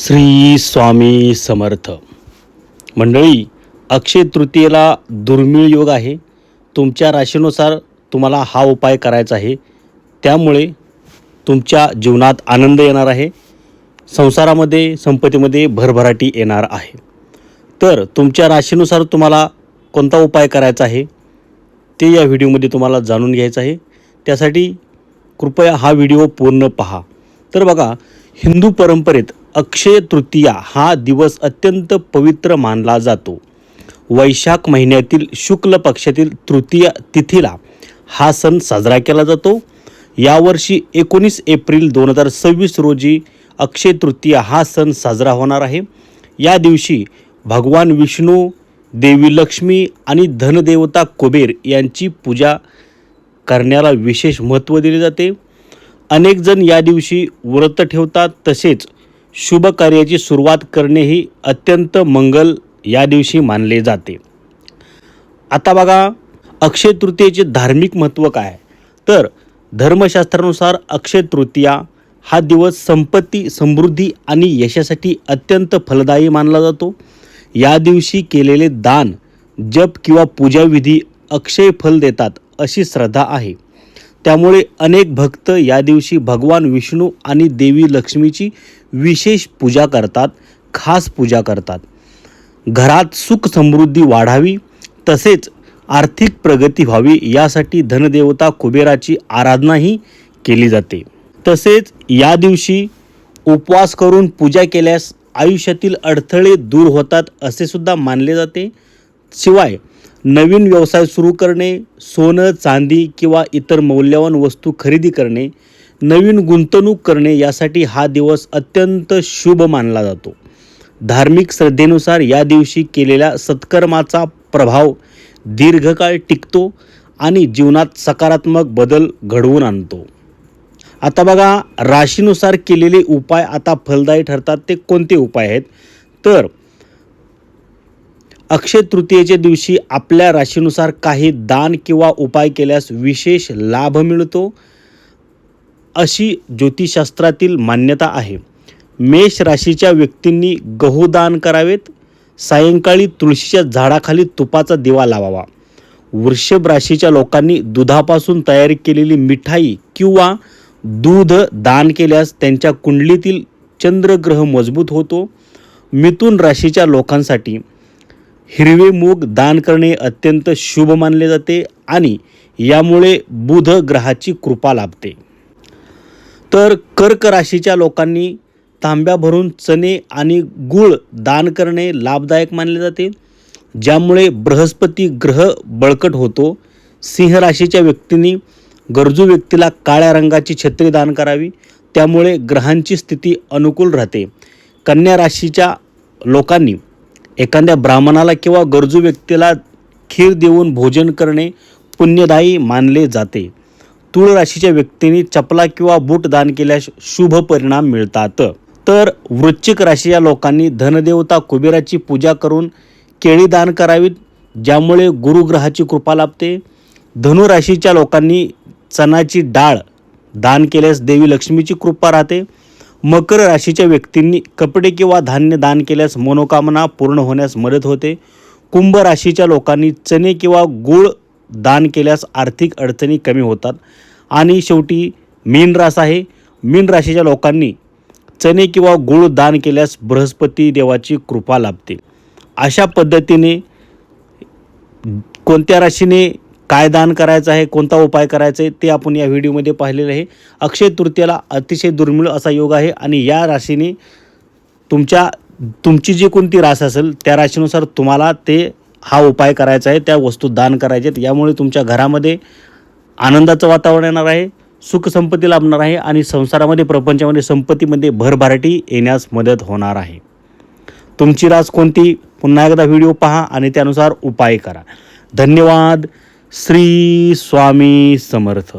श्री स्वामी समर्थ मंडळी, अक्षय तृतीयेला दुर्मिळ योग आहे. तुमच्या राशीनुसार तुम्हाला हा उपाय करायचा आहे. त्यामुळे तुमच्या जीवनात आनंद येणार आहे, संसारामध्ये संपत्तीमध्ये भरभराटी येणार आहे. तर तुमच्या राशीनुसार तुम्हाला कोणता उपाय करायचा आहे ते या व्हिडिओमध्ये तुम्हाला जाणून घ्यायचं आहे. त्यासाठी कृपया हा व्हिडिओ पूर्ण पहा. तर बघा, हिंदू परंपरेत अक्षय तृतीया हा दिवस अत्यंत पवित्र मानला जातो. वैशाख महिन्यातील शुक्ल पक्षातील तृतीय तिथीला हा सण साजरा केला जातो. यावर्षी 19 एप्रिल 2026 रोजी अक्षय तृतीया हा सण साजरा होणार आहे. या दिवशी भगवान विष्णू, देवी लक्ष्मी आणि धनदेवता कुबेर यांची पूजा करण्याला विशेष महत्त्व दिले जाते. अनेक जण या दिवशी व्रत ठेवतात. तसेच शुभ कार्याची सुरुवात करणेही अत्यंत मंगल या दिवशी मानले जाते. आता बघा, अक्षय तृतीयेचे धार्मिक महत्त्व काय? तर धर्मशास्त्रानुसार अक्षय तृतीया हा दिवस संपत्ती, समृद्धी आणि यशासाठी अत्यंत फलदायी मानला जातो. या दिवशी केलेले दान, जप किंवा पूजाविधी अक्षय फल देतात अशी श्रद्धा आहे. त्यामुळे अनेक भक्त या दिवशी भगवान विष्णू आणि देवी लक्ष्मीची विशेष पूजा करतात, खास पूजा करतात. घरात सुख समृद्धी वाढावी तसेच आर्थिक प्रगती व्हावी यासाठी धनदेवता कुबेराची आराधनाही केली जाते. तसेच या दिवशी उपवास करून पूजा केल्यास आयुष्यातील अडथळे दूर होतात असे सुद्धा मानले जाते. शिवाय नवीन व्यवसाय सुरू करणे, सोनं चांदी किंवा इतर मौल्यवान वस्तू खरेदी करणे, नवीन गुंतवणूक करणे यासाठी हा दिवस अत्यंत शुभ मानला जातो. धार्मिक श्रद्धेनुसार या दिवशी केलेल्या सत्कर्माचा प्रभाव दीर्घकाळ टिकतो आणि जीवनात सकारात्मक बदल घडवून आणतो. आता बघा, राशीनुसार केलेले उपाय आता फलदायी ठरतात. ते कोणते उपाय आहेत? तर अक्षय तृतीयेच्या दिवशी आपल्या राशीनुसार काही दान किंवा उपाय केल्यास विशेष लाभ मिळतो अशी ज्योतिषशास्त्रातील मान्यता आहे. मेष राशीच्या व्यक्तींनी गहू दान करावेत. सायंकाळी तुळशीच्या झाडाखाली तुपाचा दिवा लावावा. वृषभ राशीच्या लोकांनी दुधापासून तयार केलेली मिठाई किंवा दूध दान केल्यास त्यांच्या कुंडलीतील चंद्रग्रह मजबूत होतो. मिथुन राशीच्या लोकांसाठी हिरवे मूग दान करणे अत्यंत शुभ मानले जाते आणि यामुळे बुध ग्रहाची कृपा लाभते. तर कर्क राशीच्या लोकांनी तांब्या भरून चणे आणि गूळ दान करणे लाभदायक मानले जाते, ज्यामुळे बृहस्पती ग्रह बळकट होतो. सिंह राशीच्या व्यक्तींनी गरजू व्यक्तीला काळ्या रंगाची छत्री दान करावी, त्यामुळे ग्रहांची स्थिती अनुकूल राहते. कन्या राशीच्या लोकांनी एखाद्या ब्राह्मणाला किंवा गरजू व्यक्तीला खीर देऊन भोजन करणे पुण्यदायी मानले जाते. तुळ राशीच्या व्यक्तींनी चपला किंवा बूट दान केल्यास शुभ परिणाम मिळतात. तर वृश्चिक राशीच्या लोकांनी धनदेवता कुबेराची पूजा करून केळी दान करावीत, ज्यामुळे गुरुग्रहाची कृपा लाभते. धनु राशीच्या लोकांनी चणाची डाळ दान केल्यास देवी लक्ष्मीची कृपा राहते. मकर राशीच्या व्यक्तींनी कपडे किंवा धान्य दान केल्यास मनोकामना पूर्ण होण्यास मदत होते. कुंभ राशीच्या लोकांनी चणे किंवा गूळ दान केल्यास आर्थिक अडचणी कमी होतात. आणि शेवटी मीन रास आहे. मीन राशीच्या लोकांनी चणे किंवा गूळ दान केल्यास बृहस्पती देवाची कृपा लाभते. अशा पद्धतीने कोणत्या राशीने काय दान करायचं आहे, कोणता उपाय करायचा आहे ते आपण या व्हिडिओमध्ये पाहिलेलं आहे. अक्षय तृतीयेला अतिशय दुर्मिळ असा योग आहे आणि या राशीने तुमची जी कोणती रास असेल त्या राशीनुसार तुम्हाला हा उपाय करायचा आहे, त्या वस्तू दान करायच्या आहेत. यामुळे तुमच्या घरामध्ये आनंदाचं वातावरण येणार आहे, सुख संपत्ती लाभणार आहे आणि संसारामध्ये, प्रपंचामध्ये, संपत्तीमध्ये भरभराटी येण्यास मदत होणार आहे. तुमची रास कोणती? पुन्हा एकदा व्हिडिओ पहा आणि त्यानुसार उपाय करा. धन्यवाद. श्री स्वामी समर्थ.